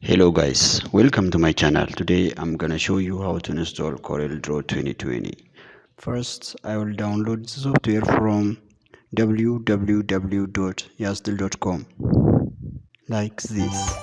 Hello guys, welcome to my channel. Today I'm gonna show you how to install Corel Draw 2020. First, I will download the software from www.yastel.com like this.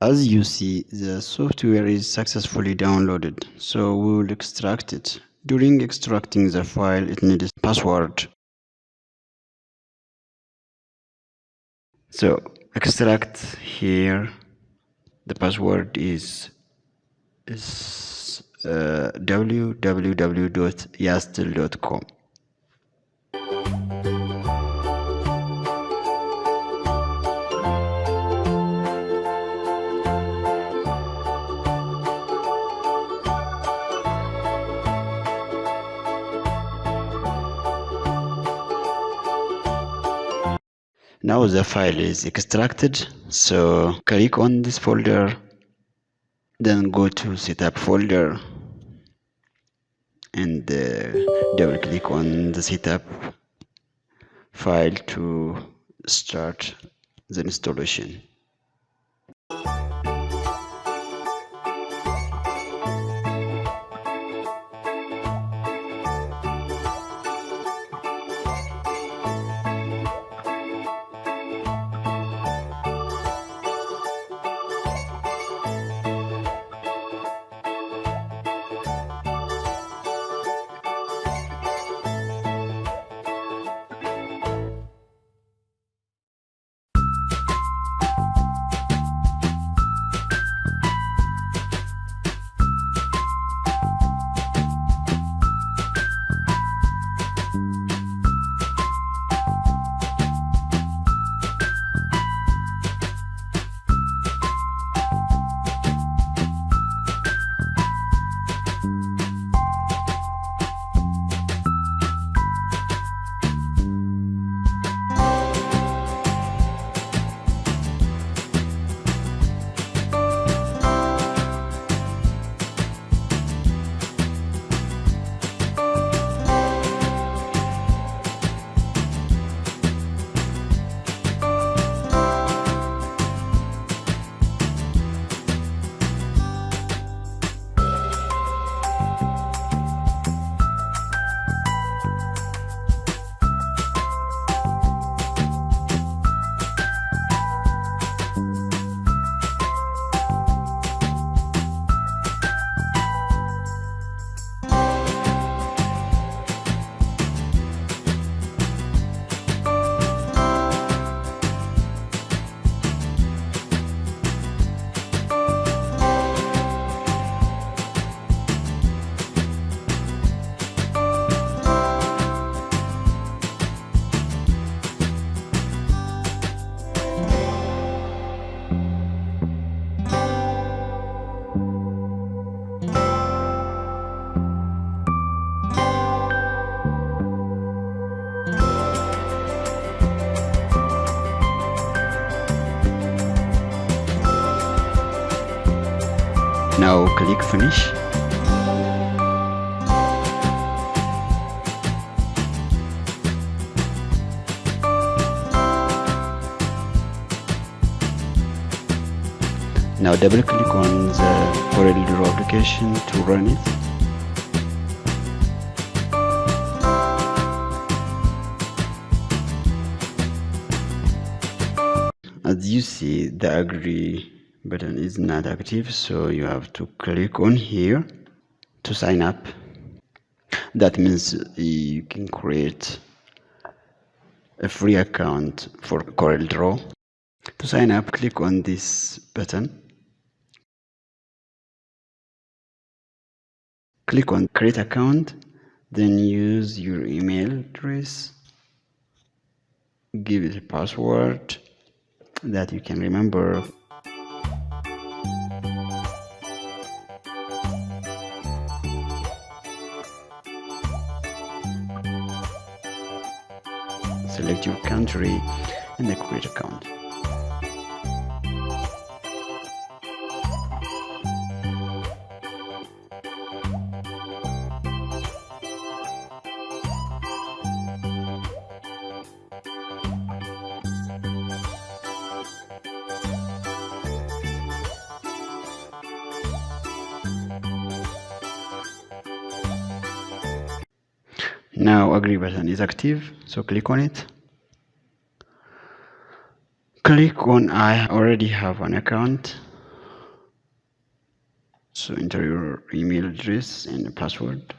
As you see, the software is successfully downloaded, so we will extract it. During extracting the file, it needs password. So extract here. The password is www.yastel.com. Now the file is extracted, so click on this folder, then go to setup folder and double click on the setup file to start the installation. Now click finish. Now double click on the Corel Draw application to run it. As you see, the agree button is not active, so you have to click on here to sign up. That means you can create a free account for Corel Draw. To sign up, click on this button. Click on create account, then use your email address. Give it a password that you can remember. Select your country and then create account. Now agree button is active, so click on it. Click on I already have an account, so enter your email address and password.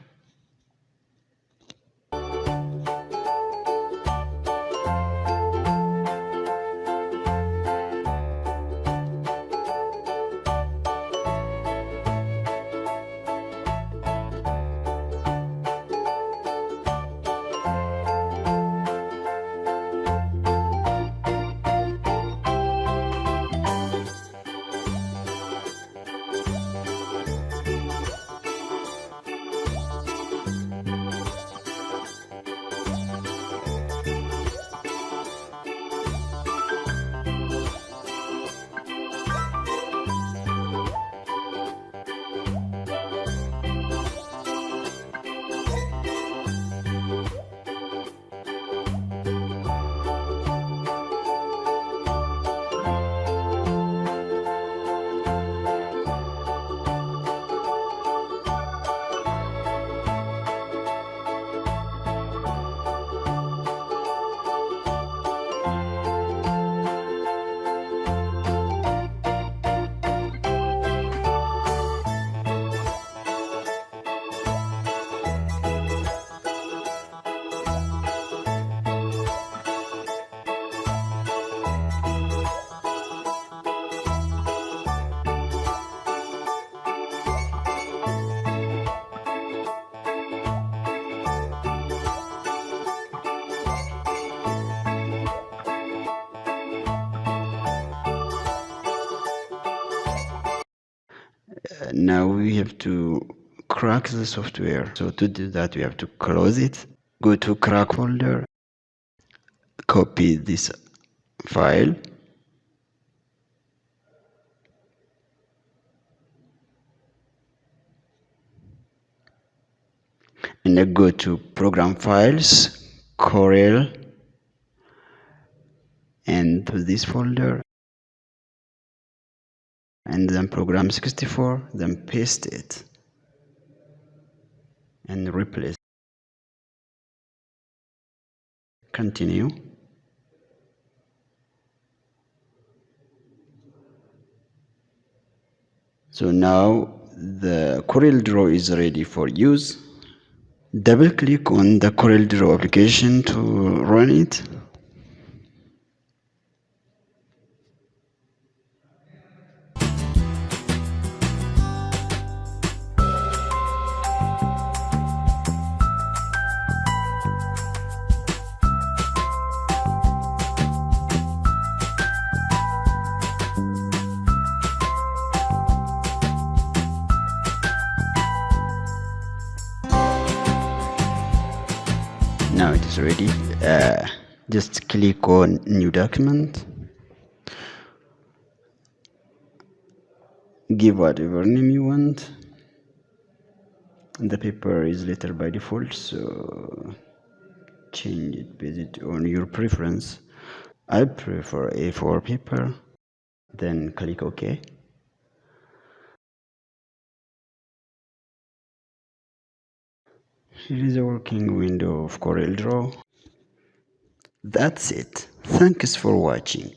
Now we have to crack the software. So to do that, we have to close it, go to crack folder, copy this file, and then go to program files, Corel, and to this folder, and then program 64, then paste it and replace. Continue. So now the Corel Draw is ready for use. Double click on the Corel Draw application to run it. Now it is ready. Just click on new document, give whatever name you want. The paper is letter by default, so change it based on your preference. I prefer A4 paper. Then click OK. Here is a working window of Corel Draw. That's it. Thanks for watching.